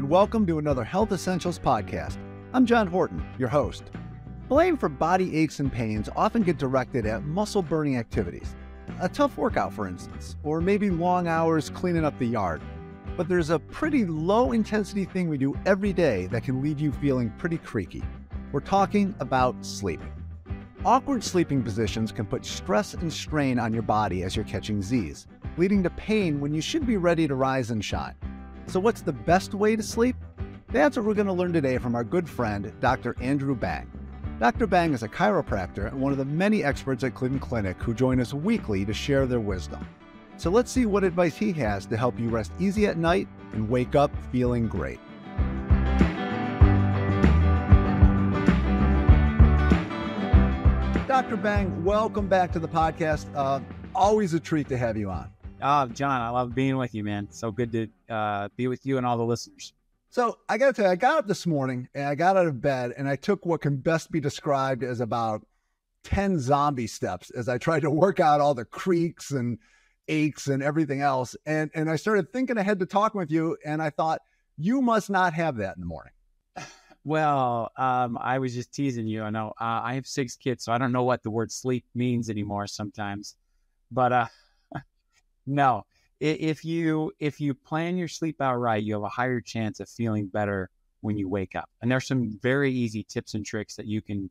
and welcome to another Health Essentials podcast. I'm John Horton, your host. Blame for body aches and pains often get directed at muscle-burning activities. A tough workout, for instance, or maybe long hours cleaning up the yard. But there's a pretty low-intensity thing we do every day that can leave you feeling pretty creaky. We're talking about sleeping. Awkward sleeping positions can put stress and strain on your body as you're catching Z's, leading to pain when you should be ready to rise and shine. So what's the best way to sleep? That's what we're going to learn today from our good friend, Dr. Andrew Bang. Dr. Bang is a chiropractor and one of the many experts at Cleveland Clinic who join us weekly to share their wisdom. So let's see what advice he has to help you rest easy at night and wake up feeling great. Dr. Bang, welcome back to the podcast. Always a treat to have you on. John, I love being with you, man. So good to be with you and all the listeners. So I got to tell you, I got up this morning and I got out of bed and I took what can best be described as about 10 zombie steps as I tried to work out all the creaks and aches and everything else. And I started thinking ahead to talking with you, and I thought, you must not have that in the morning. Well, I was just teasing you. I know I have 6 kids, so I don't know what the word sleep means anymore sometimes. But no, if you plan your sleep out right, you have a higher chance of feeling better when you wake up. And there's some very easy tips and tricks that you can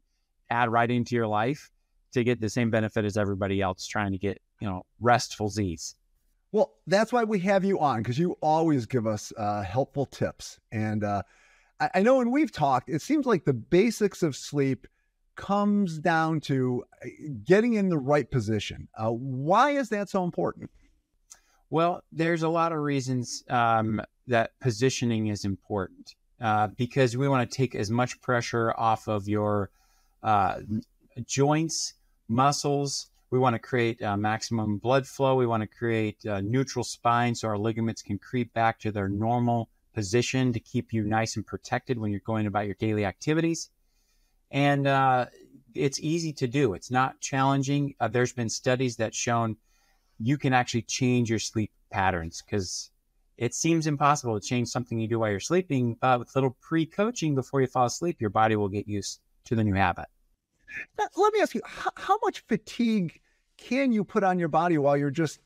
add right into your life to get the same benefit as everybody else trying to get, restful Z's. Well, that's why we have you on, because you always give us helpful tips. And I know when we've talked, it seems like the basics of sleep comes down to getting in the right position. Why is that so important? Well, there's a lot of reasons that positioning is important because we want to take as much pressure off of your joints, muscles. We want to create maximum blood flow. We want to create a neutral spine so our ligaments can creep back to their normal position to keep you nice and protected when you're going about your daily activities. And it's easy to do. It's not challenging. There's been studies that shown you can actually change your sleep patterns, because it seems impossible to change something you do while you're sleeping, but with a little pre-coaching before you fall asleep, your body will get used to the new habit. Now, let me ask you, how much fatigue can you put on your body while you're just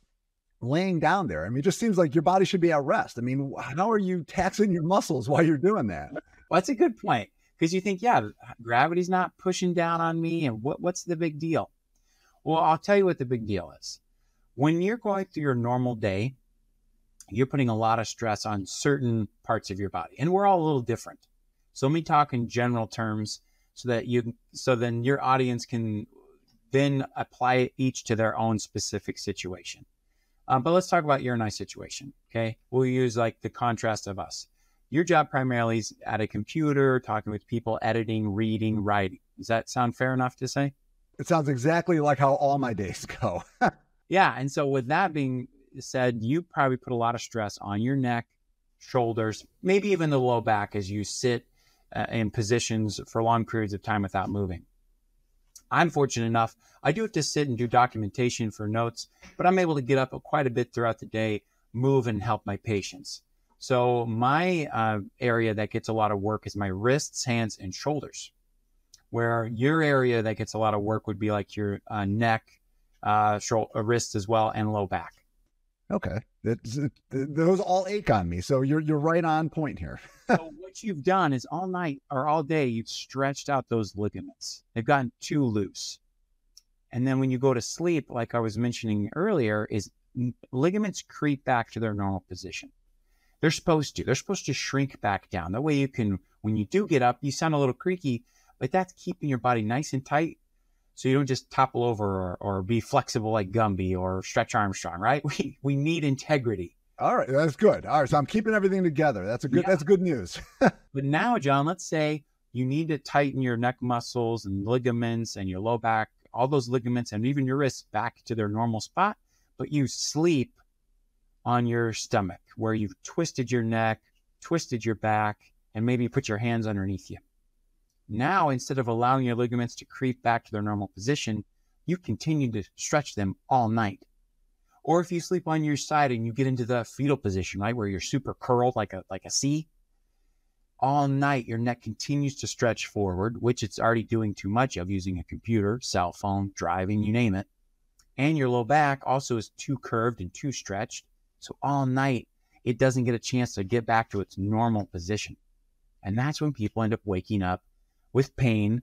laying down there? I mean, it just seems like your body should be at rest. I mean, how are you taxing your muscles while you're doing that? Well, that's a good point, because you think, gravity's not pushing down on me, and what's the big deal? Well, I'll tell you what the big deal is. When you're going through your normal day, you're putting a lot of stress on certain parts of your body, and we're all a little different. So let me talk in general terms so then your audience can then apply it each to their own specific situation. But let's talk about your and I situation, okay? We'll use like the contrast of us. Your job primarily is at a computer, talking with people, editing, reading, writing. Does that sound fair enough to say? It sounds exactly like how all my days go. Yeah, and so with that being said, you probably put a lot of stress on your neck, shoulders, maybe even the low back as you sit in positions for long periods of time without moving. I'm fortunate enough, I do have to sit and do documentation for notes, but I'm able to get up quite a bit throughout the day, move and help my patients. So my area that gets a lot of work is my wrists, hands, and shoulders, where your area that gets a lot of work would be like your neck, wrists as well, and low back. Okay. Those all ache on me. So you're right on point here. So what you've done is all night or all day, you've stretched out those ligaments. They've gotten too loose. And then when you go to sleep, like I was mentioning earlier, is ligaments creep back to their normal position. They're supposed to shrink back down. That way you can, when you do get up, you sound a little creaky, but that's keeping your body nice and tight. So you don't just topple over or be flexible like Gumby or Stretch Armstrong, right? We need integrity. All right, that's good. All right, so I'm keeping everything together. That's good news. But now, John, let's say you need to tighten your neck muscles and ligaments and your low back, all those ligaments and even your wrists back to their normal spot, but you sleep on your stomach where you've twisted your neck, twisted your back, and maybe put your hands underneath you. Now, instead of allowing your ligaments to creep back to their normal position, you continue to stretch them all night. Or if you sleep on your side and you get into the fetal position, right, where you're super curled like a C, all night, your neck continues to stretch forward, which it's already doing too much of using a computer, cell phone, driving, you name it. And your low back also is too curved and too stretched. So all night, it doesn't get a chance to get back to its normal position. And that's when people end up waking up with pain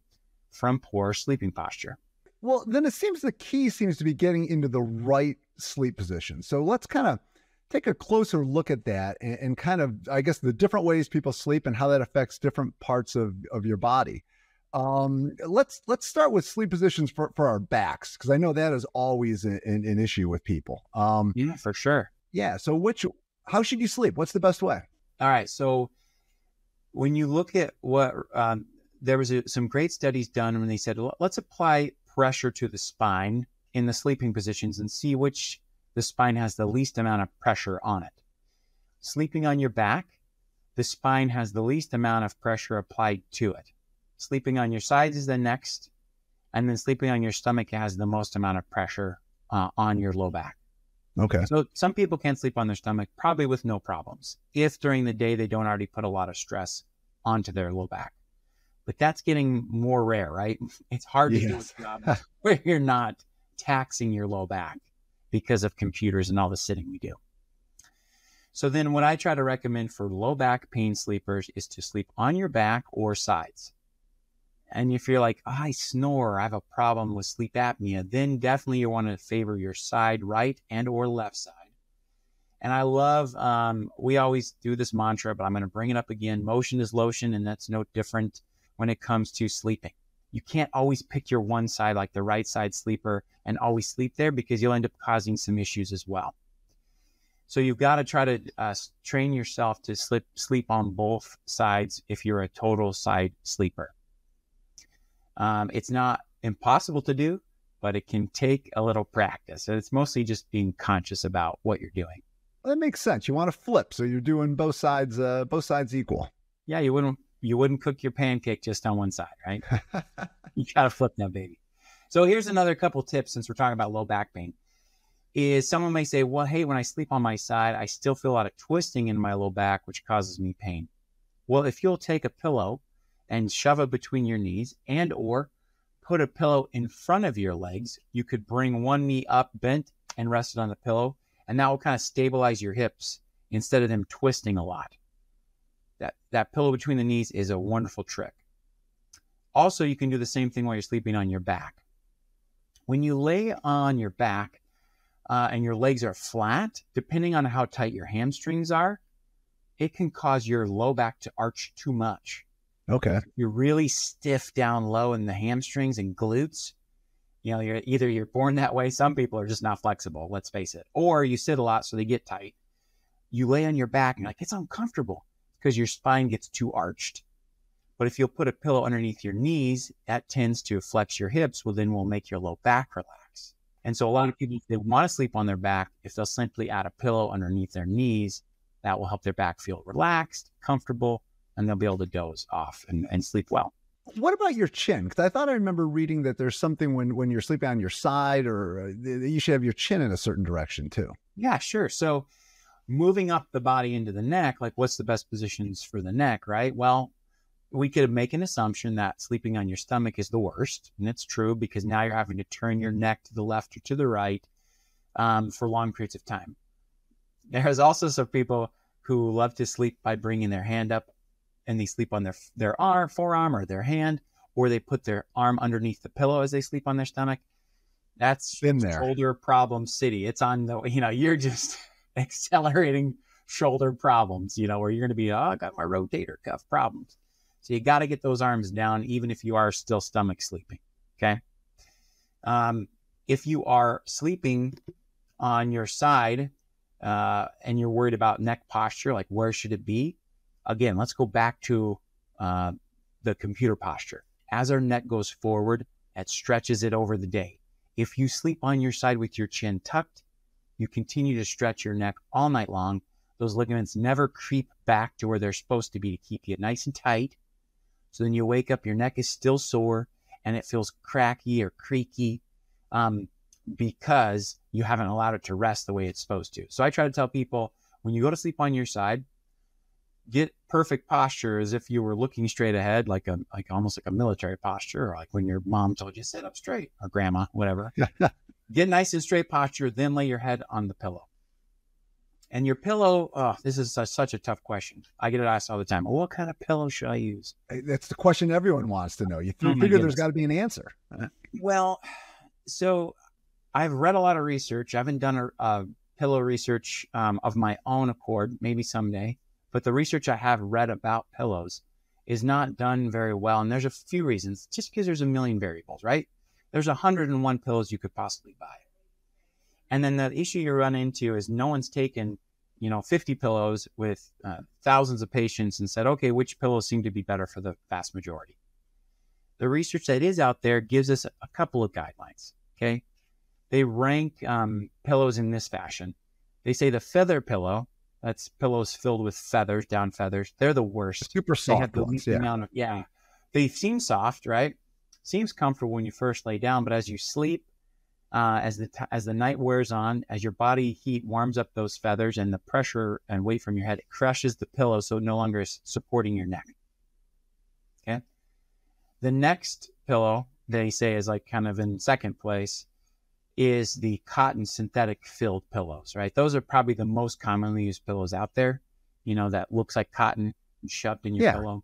from poor sleeping posture. Well, then it seems the key seems to be getting into the right sleep position. So let's kind of take a closer look at that and kind of, I guess, the different ways people sleep and how that affects different parts of your body. Let's start with sleep positions for our backs, because I know that is always an issue with people. Yeah, for sure. Yeah. So how should you sleep? What's the best way? All right. So when you look at what, there was some great studies done when they said, let's apply pressure to the spine in the sleeping positions and see which the spine has the least amount of pressure on it. Sleeping on your back, the spine has the least amount of pressure applied to it. Sleeping on your sides is the next, and then sleeping on your stomach has the most amount of pressure on your low back. Okay. So some people can sleep on their stomach probably with no problems if during the day they don't already put a lot of stress onto their low back. But that's getting more rare, right? It's hard to do a job where you're not taxing your low back because of computers and all the sitting we do. So then what I try to recommend for low back pain sleepers is to sleep on your back or sides. And if you're like, I snore, I have a problem with sleep apnea, then definitely you want to favor your side, right and or left side. And I love, we always do this mantra, but I'm going to bring it up again. Motion is lotion, and that's no different when it comes to sleeping. You can't always pick your one side, like the right side sleeper, and always sleep there, because you'll end up causing some issues as well. So you've got to try to train yourself to sleep on both sides if you're a total side sleeper. It's not impossible to do, but it can take a little practice. So it's mostly just being conscious about what you're doing. Well, that makes sense. You want to flip, so you're doing both sides equal. Yeah, you wouldn't cook your pancake just on one side, right? You got to flip that baby. So here's another couple tips, since we're talking about low back pain. Is someone may say, well, hey, when I sleep on my side, I still feel a lot of twisting in my low back, which causes me pain. Well, if you'll take a pillow and shove it between your knees, and or put a pillow in front of your legs, you could bring one knee up bent and rest it on the pillow, and that will kind of stabilize your hips instead of them twisting a lot. That pillow between the knees is a wonderful trick. Also, you can do the same thing while you're sleeping on your back. When you lay on your back and your legs are flat, depending on how tight your hamstrings are, it can cause your low back to arch too much. Okay. You're really stiff down low in the hamstrings and glutes. You know, you're born that way. Some people are just not flexible, let's face it. Or you sit a lot, so they get tight. You lay on your back and you're like, it's uncomfortable because your spine gets too arched. But if you'll put a pillow underneath your knees, that tends to flex your hips, well, then will make your low back relax. And so a lot of people, if they want to sleep on their back, if they'll simply add a pillow underneath their knees, that will help their back feel relaxed, comfortable, and they'll be able to doze off and sleep well. What about your chin? Because I thought I remember reading that there's something when you're sleeping on your side, or you should have your chin in a certain direction too. Yeah, sure. So moving up the body into the neck, like what's the best positions for the neck, right? Well, we could make an assumption that sleeping on your stomach is the worst. And it's true, because now you're having to turn your neck to the left or to the right for long periods of time. There's also some people who love to sleep by bringing their hand up, and they sleep on their arm, forearm, or their hand, or they put their arm underneath the pillow as they sleep on their stomach. That's been there. Shoulder problem city. It's on the, you're just accelerating shoulder problems, where you're going to be, I got my rotator cuff problems. So you got to get those arms down, even if you are still stomach sleeping. Okay. If you are sleeping on your side and you're worried about neck posture, like where should it be? Again, let's go back to the computer posture. As our neck goes forward, that stretches it over the day. If you sleep on your side with your chin tucked, you continue to stretch your neck all night long. Those ligaments never creep back to where they're supposed to be to keep you nice and tight. So then you wake up, your neck is still sore, and it feels cracky or creaky because you haven't allowed it to rest the way it's supposed to. So I try to tell people, when you go to sleep on your side, get perfect posture as if you were looking straight ahead, like almost like a military posture, or like when your mom told you sit up straight, or grandma, whatever. Get nice and straight posture, then lay your head on the pillow. And your pillow, this is such a tough question. I get it asked all the time. What kind of pillow should I use? That's the question everyone wants to know. You Oh my figure there's goodness. got to be an answer. Well, so I've read a lot of research. I haven't done a pillow research of my own accord, maybe someday. But the research I have read about pillows is not done very well. And there's a few reasons, just because there's a million variables, right? There's 101 pillows you could possibly buy. And then the issue you run into is no one's taken, 50 pillows with thousands of patients and said, okay, which pillows seem to be better for the vast majority? The research that is out there gives us a couple of guidelines, okay? They rank pillows in this fashion. They say the feather pillow, that's pillows filled with feathers, down feathers, they're the worst. Super soft They have the ones, least amount of, they seem soft, right? Seems comfortable when you first lay down, but as you sleep, as the night wears on, as your body heat warms up those feathers and the pressure and weight from your head, it crushes the pillow so it no longer is supporting your neck. Okay. The next pillow they say is like kind of in second place is the cotton synthetic filled pillows, right? Those are probably the most commonly used pillows out there, that looks like cotton shoved in your pillow.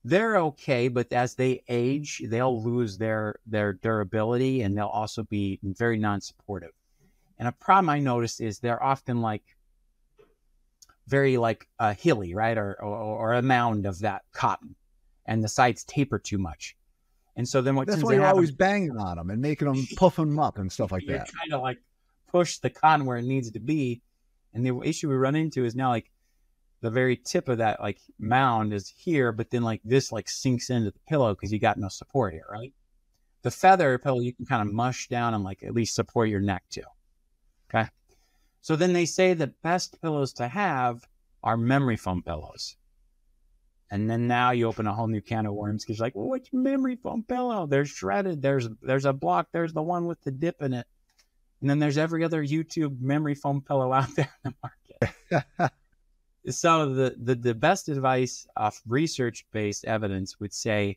They're okay, but as they age, they'll lose their durability, and they'll also be very non-supportive. And a problem I noticed is they're often very hilly, right? Or a mound of that cotton, and the sides taper too much. And so then that's why you're always banging on them and making them puff them up and stuff like that. Kind of push the cotton where it needs to be. And the issue we run into is now the very tip of that mound is here, but then this sinks into the pillow because you got no support here, right? The feather pillow you can kind of mush down and at least support your neck too. Okay. So then they say the best pillows to have are memory foam pillows. And then now you open a whole new can of worms because you're like, well, which memory foam pillow? There's shredded. There's a block. There's the one with the dip in it. And then there's every other YouTube memory foam pillow out there in the market. So the best advice of research-based evidence would say,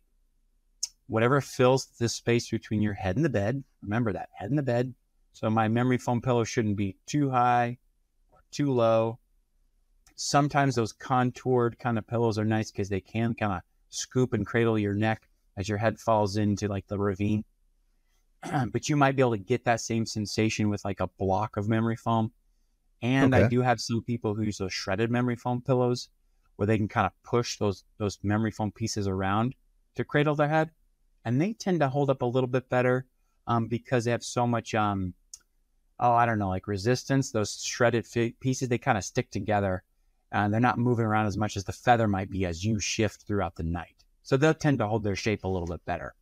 whatever fills the space between your head and the bed, remember that, head and the bed. So my memory foam pillow shouldn't be too high or too low. Sometimes those contoured kind of pillows are nice because they can kind of scoop and cradle your neck as your head falls into the ravine. But you might be able to get that same sensation with a block of memory foam. And I do have some people who use those shredded memory foam pillows where they can kind of push those memory foam pieces around to cradle their head. And they tend to hold up a little bit better because they have so much, resistance. Those shredded pieces, they kind of stick together and they're not moving around as much as the feather might be as you shift throughout the night. So they'll tend to hold their shape a little bit better.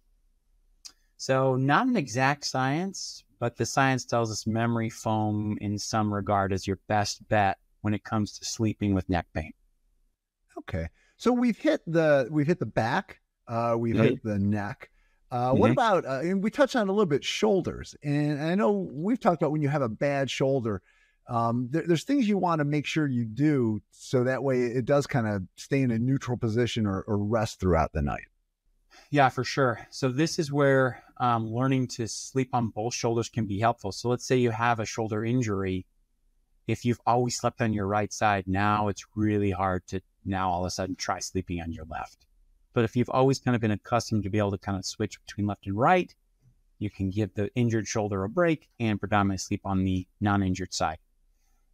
So not an exact science, but the science tells us memory foam in some regard is your best bet when it comes to sleeping with neck pain. Okay. So we've hit the back, we've hit the neck. What about, and we touched on a little bit, shoulders. And I know we've talked about when you have a bad shoulder, there's things you want to make sure you do so that way it does kind of stay in a neutral position or rest throughout the night. Yeah, for sure. So this is where learning to sleep on both shoulders can be helpful. So let's say you have a shoulder injury. If you've always slept on your right side, now it's really hard to now all of a sudden try sleeping on your left. But if you've always kind of been accustomed to be able to kind of switch between left and right, you can give the injured shoulder a break and predominantly sleep on the non-injured side.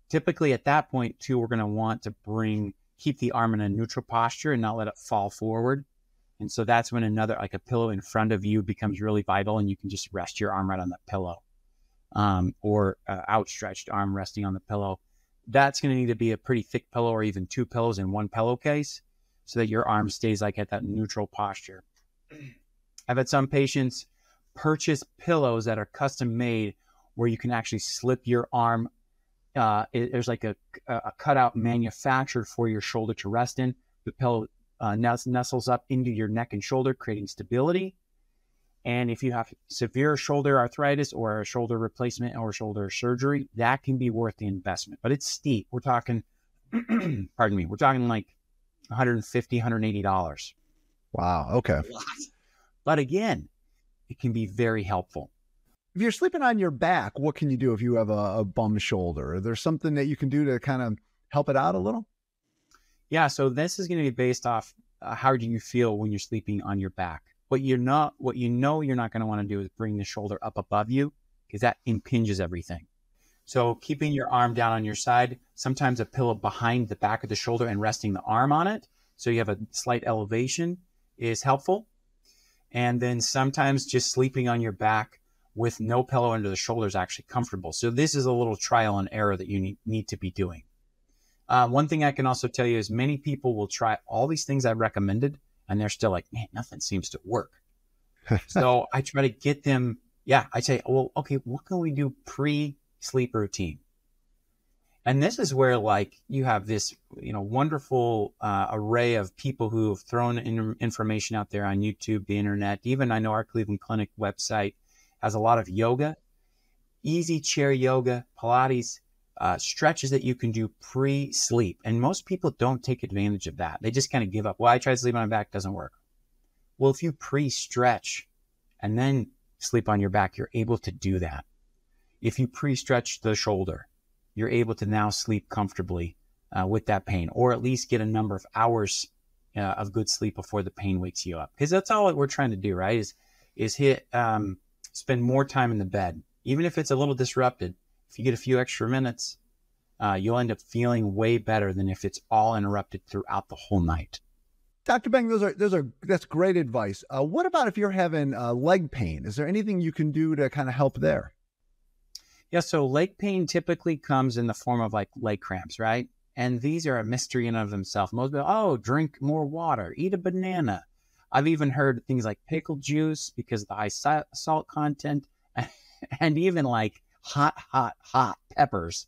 Typically at that point too, we're going to want to keep the arm in a neutral posture and not let it fall forward. And so that's when a pillow in front of you becomes really vital, and you can just rest your arm right on the pillow, or outstretched arm resting on the pillow. That's going to need to be a pretty thick pillow or even two pillows in one pillowcase so that your arm stays at that neutral posture. I've had some patients purchase pillows that are custom made where you can actually slip your arm. There's a cutout manufactured for your shoulder to rest in. The pillow nestles up into your neck and shoulder, creating stability. And if you have severe shoulder arthritis or a shoulder replacement or shoulder surgery, that can be worth the investment. But it's steep. We're talking, pardon me, we're talking $150, $180. Wow. Okay. But again, it can be very helpful. If you're sleeping on your back, what can you do if you have a bum shoulder? Is there something that you can do to kind of help it out a little? Yeah, so this is going to be based off how do you feel when you're sleeping on your back. What you're not going to want to do is bring the shoulder up above you, because that impinges everything. So keeping your arm down on your side, sometimes a pillow behind the back of the shoulder and resting the arm on it, so you have a slight elevation, is helpful. And then sometimes just sleeping on your back with no pillow under the shoulder is actually comfortable. So this is a little trial and error that you need to be doing. One thing I can also tell you is many people will try all these things I recommended, and they're still like, man, nothing seems to work. So I try to get them, I say, well, okay, what can we do pre-sleep routine? And this is where you have this, wonderful array of people who have thrown information out there on YouTube, the internet. Even I know our Cleveland Clinic website has a lot of yoga, easy chair yoga, Pilates, stretches that you can do pre-sleep. And most people don't take advantage of that. They just kind of give up. Well, I tried to sleep on my back, doesn't work. Well, if you pre-stretch and then sleep on your back, you're able to do that. If you pre-stretch the shoulder, you're able to now sleep comfortably with that pain, or at least get a number of hours of good sleep before the pain wakes you up. Because that's all that we're trying to do, right? Is spend more time in the bed. Even if it's a little disrupted, if you get a few extra minutes, you'll end up feeling way better than if it's all interrupted throughout the whole night. Dr. Beng, that's great advice. What about if you're having leg pain? Is there anything you can do to kind of help there? Yeah, so leg pain typically comes in the form of leg cramps, right? And these are a mystery in and of themselves. Most people, drink more water, eat a banana. I've even heard things like pickle juice because of the high salt content, and even hot peppers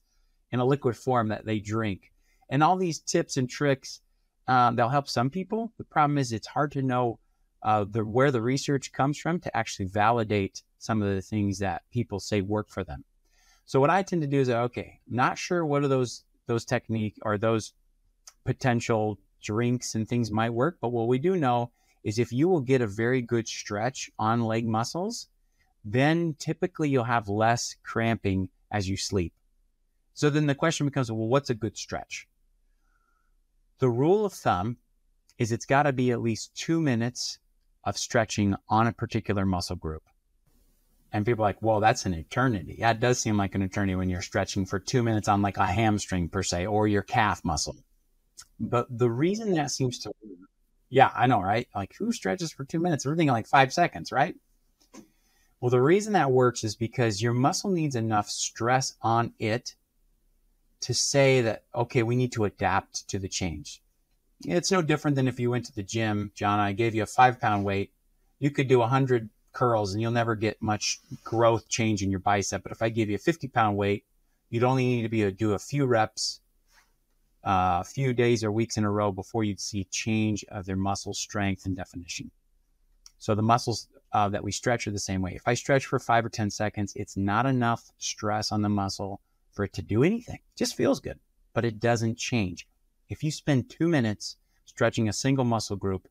in a liquid form that they drink. And all these tips and tricks, they'll help some people. The problem is it's hard to know where the research comes from to actually validate some of the things that people say work for them. So what I tend to do is, not sure what are those techniques or those potential drinks and things might work. But what we do know is if you will get a very good stretch on leg muscles, then typically you'll have less cramping as you sleep. So then the question becomes, well, what's a good stretch? The rule of thumb is it's got to be at least 2 minutes of stretching on a particular muscle group. And people are like, well, that's an eternity. Yeah, it does seem like an eternity when you're stretching for 2 minutes on a hamstring per se, or your calf muscle. But the reason that seems to, I know, right? Who stretches for 2 minutes? We're thinking 5 seconds, right? Well, the reason that works is because your muscle needs enough stress on it to say that, okay, we need to adapt to the change. It's no different than if you went to the gym, John, I gave you a 5-pound weight. You could do 100 curls and you'll never get much growth change in your bicep. But if I give you a 50-pound weight, you'd only need to do a few reps, a few days or weeks in a row before you'd see change of their muscle strength and definition. So the muscles that we stretch are the same way. If I stretch for 5 or 10 seconds, it's not enough stress on the muscle for it to do anything. It just feels good, but it doesn't change. If you spend 2 minutes stretching a single muscle group,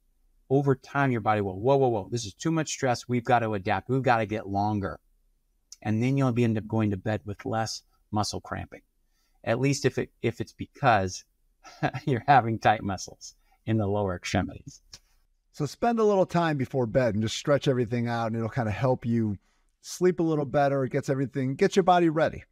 over time, your body will, whoa, this is too much stress. We've got to adapt. We've got to get longer. And then you'll end up going to bed with less muscle cramping, at least if it's because you're having tight muscles in the lower extremities. So spend a little time before bed and just stretch everything out, and it'll kind of help you sleep a little better. It gets your body ready.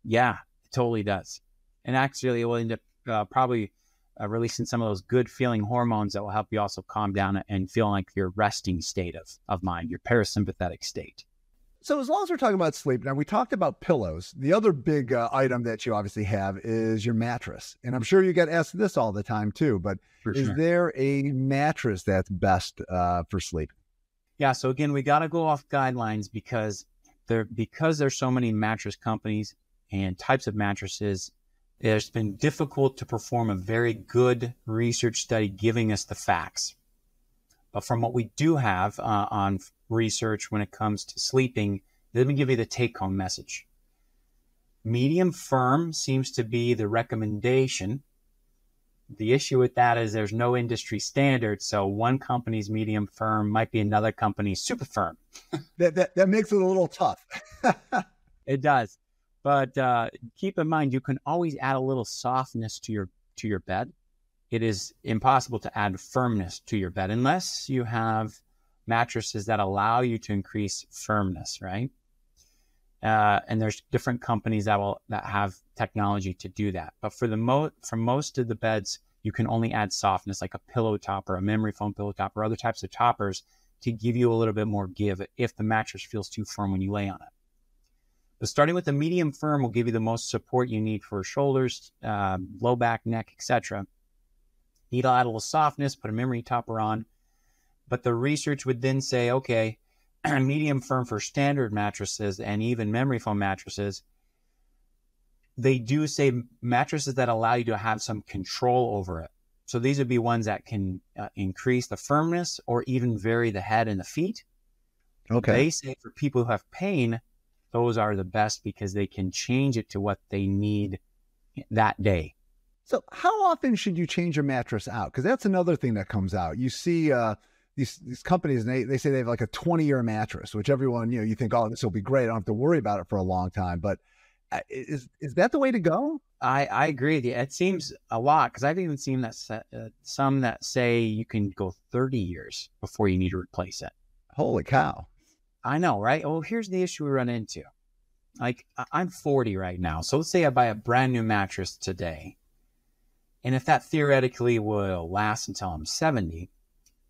Yeah, it totally does. And actually, it will end up probably releasing some of those good feeling hormones that will help you also calm down and feel like your resting state of mind, your parasympathetic state. So as long as we're talking about sleep, now we talked about pillows. The other big item that you obviously have is your mattress. And I'm sure you get asked this all the time too, but is there a mattress that's best for sleep? Yeah. So again, we got to go off guidelines because there's so many mattress companies and types of mattresses. It's been difficult to perform a very good research study giving us the facts. But from what we do have on research when it comes to sleeping, let me give you the take-home message. Medium firm seems to be the recommendation, The issue with that is there's no industry standard. So one company's medium firm might be another company's super firm. That makes it a little tough. It does. But keep in mind, you can always add a little softness to your bed. It is impossible to add firmness to your bed unless you have mattresses that allow you to increase firmness, right? And there's different companies that have technology to do that. But for most of the beds, you can only add softness, like a pillow top or a memory foam pillow top or other types of toppers, to give you a little bit more give if the mattress feels too firm when you lay on it. But starting with the medium firm will give you the most support you need for shoulders, low back, neck, etc. Need to add a little softness, put a memory topper on. But the research would then say, okay, medium firm for standard mattresses and even memory foam mattresses, they do say mattresses that allow you to have some control over it. So these would be ones that can increase the firmness or even vary the head and the feet. Okay. They say for people who have pain, those are the best because they can change it to what they need that day. So how often should you change your mattress out? Because that's another thing that comes out. You see these companies, and they say they have like a 20-year mattress, which everyone, you think, oh, this will be great. I don't have to worry about it for a long time. But is that the way to go? I agree with you. It seems a lot because I've even seen that some that say you can go 30 years before you need to replace it. Holy cow. I know, right? Well, here's the issue we run into. Like, I'm 40 right now. So let's say I buy a brand new mattress today. And if that theoretically will last until I'm 70,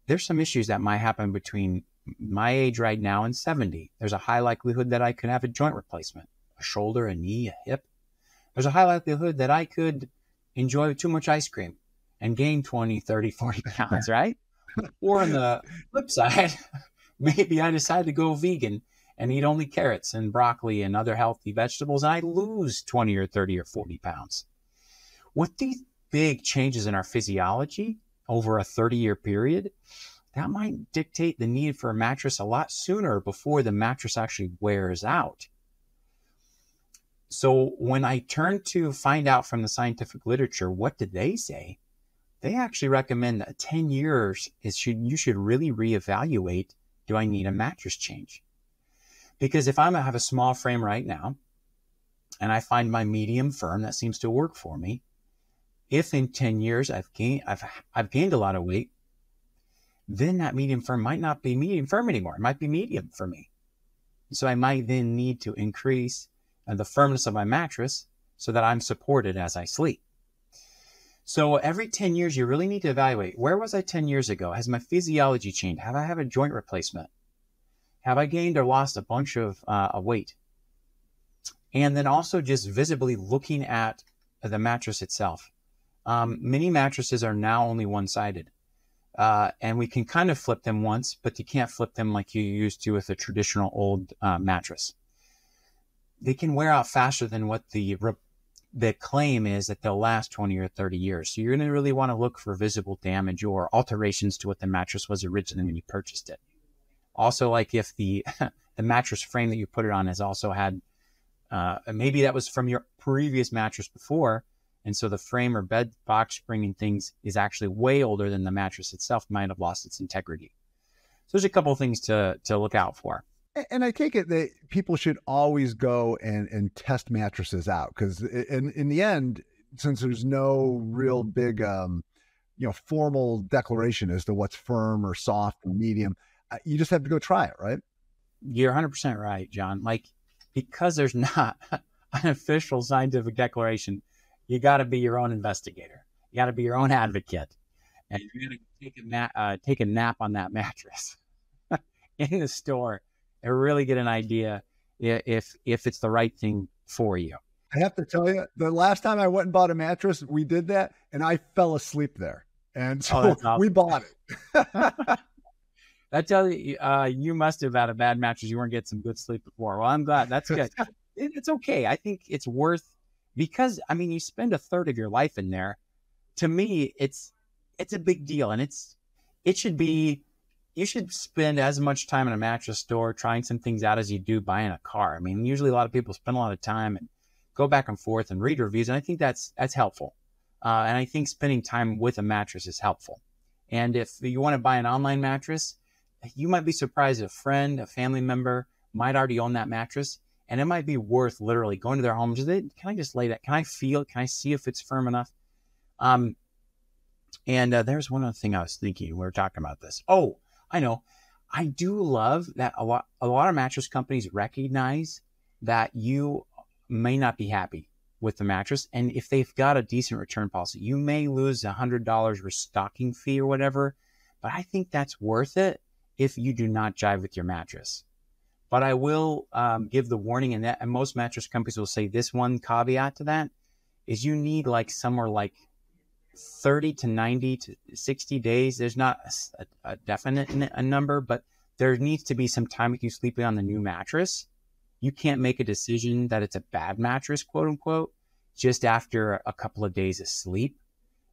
there's some issues that might happen between my age right now and 70. There's a high likelihood that I could have a joint replacement, a shoulder, a knee, a hip. There's a high likelihood that I could enjoy too much ice cream and gain 20, 30, 40 pounds, right? Or on the flip side, maybe I decide to go vegan and eat only carrots and broccoli and other healthy vegetables, and I lose 20 or 30 or 40 pounds. With these big changes in our physiology over a 30-year period, that might dictate the need for a mattress a lot sooner before the mattress actually wears out. So when I turn to find out from the scientific literature, what did they say? They actually recommend that 10 years you should really reevaluate, do I need a mattress change? Because if I have a small frame right now and I find my medium firm that seems to work for me, if in 10 years I've gained a lot of weight, then that medium firm might not be medium firm anymore. It might be medium for me. So I might then need to increase the firmness of my mattress so that I'm supported as I sleep. So every 10 years, you really need to evaluate, where was I 10 years ago? Has my physiology changed? Have I had a joint replacement? Have I gained or lost a bunch of weight? And then also just visibly looking at the mattress itself. Many mattresses are now only one-sided. And we can kind of flip them once, but you can't flip them like you used to with a traditional old mattress. They can wear out faster than what the claim is that they'll last 20 or 30 years. So you're going to really want to look for visible damage or alterations to what the mattress was originally when you purchased it. Also, like if the mattress frame that you put it on has also had, maybe that was from your previous mattress before, and so the frame or bed box spring and things is actually way older than the mattress itself, might have lost its integrity. So there's a couple of things to look out for. And I take it that people should always go and test mattresses out, because in the end, since there's no real big, formal declaration as to what's firm or soft or medium, you just have to go try it, right? You're 100% right, John. Like, because there's not an official scientific declaration, you got to be your own investigator. You got to be your own advocate, and you got to take a nap on that mattress in the store and really get an idea if it's the right thing for you. I have to tell you, the last time I went and bought a mattress, we did that, and I fell asleep there. And so awesome. We bought it. That tells you, you must have had a bad mattress. You weren't getting some good sleep before. Well, I'm glad. That's good. It's okay. I think it's worth, because, I mean, you spend a third of your life in there. To me, it's a big deal. And it should be, you should spend as much time in a mattress store trying some things out as you do buying a car. I mean, usually a lot of people spend a lot of time and go back and forth and read reviews. And I think that's helpful. And I think spending time with a mattress is helpful. And if you want to buy an online mattress, you might be surprised a friend, a family member might already own that mattress. And it might be worth literally going to their home. Can I just lay that? Can I feel it? Can I see if it's firm enough? There's one other thing I was thinking. We were talking about this. Oh, I know. I do love that a lot of mattress companies recognize that you may not be happy with the mattress. And if they've got a decent return policy, you may lose $100 restocking fee or whatever. But I think that's worth it if you do not jive with your mattress. But I will give the warning, and most mattress companies will say this one caveat to that is you need somewhere like 30 to 90 to 60 days. There's not a definite number, but there needs to be some time with you sleeping on the new mattress. You can't make a decision that it's a bad mattress, quote unquote, just after a couple of days of sleep.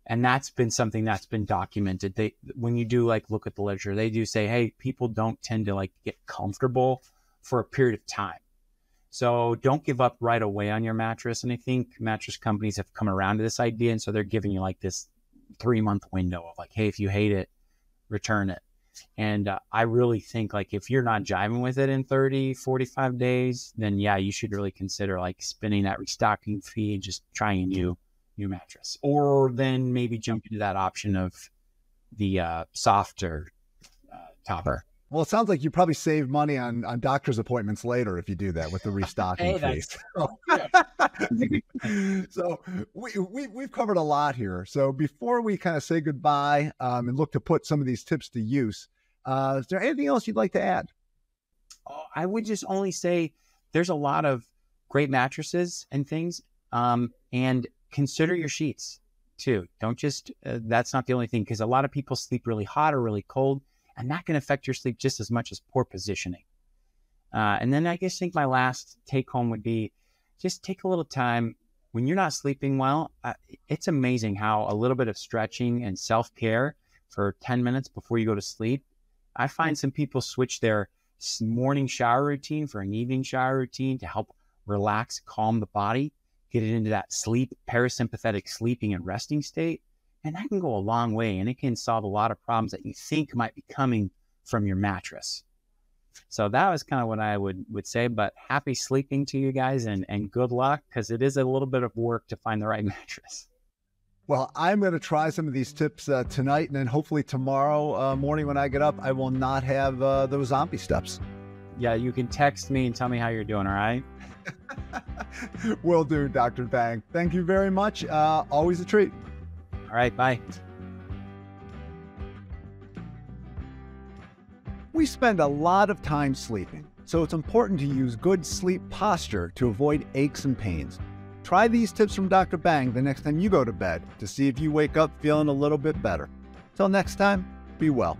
And that's been something that's been documented. When you do look at the literature, they do say, hey, people don't tend to get comfortable for a period of time. So don't give up right away on your mattress. And I think mattress companies have come around to this idea. And so they're giving you this 3-month window of hey, if you hate it, return it. And I really think if you're not jiving with it in 30, 45 days, then yeah, you should really consider spending that restocking fee and just trying a new mattress. Or then maybe jump into that option of the softer topper. Well, it sounds like you probably save money on doctor's appointments later if you do that with the restocking fee. So we've covered a lot here. So before we kind of say goodbye and look to put some of these tips to use, is there anything else you'd like to add? I would just only say there's a lot of great mattresses and things, and consider your sheets too. Don't just, that's not the only thing, because a lot of people sleep really hot or really cold, and that can affect your sleep just as much as poor positioning. And then I think my last take home would be just take a little time when you're not sleeping well. It's amazing how a little bit of stretching and self-care for 10 minutes before you go to sleep. I find some people switch their morning shower routine for an evening shower routine to help relax, calm the body, get it into that parasympathetic sleeping and resting state. And that can go a long way, and it can solve a lot of problems that you think might be coming from your mattress. So that was kind of what I would say, but happy sleeping to you guys, and good luck, because it is a little bit of work to find the right mattress. Well, I'm going to try some of these tips tonight, and then hopefully tomorrow morning when I get up, I will not have those zombie steps. Yeah, you can text me and tell me how you're doing, all right? Will do, Dr. Bang. Thank you very much. Always a treat. All right, bye. We spend a lot of time sleeping, so it's important to use good sleep posture to avoid aches and pains. Try these tips from Dr. Bang the next time you go to bed to see if you wake up feeling a little bit better. Till next time, be well.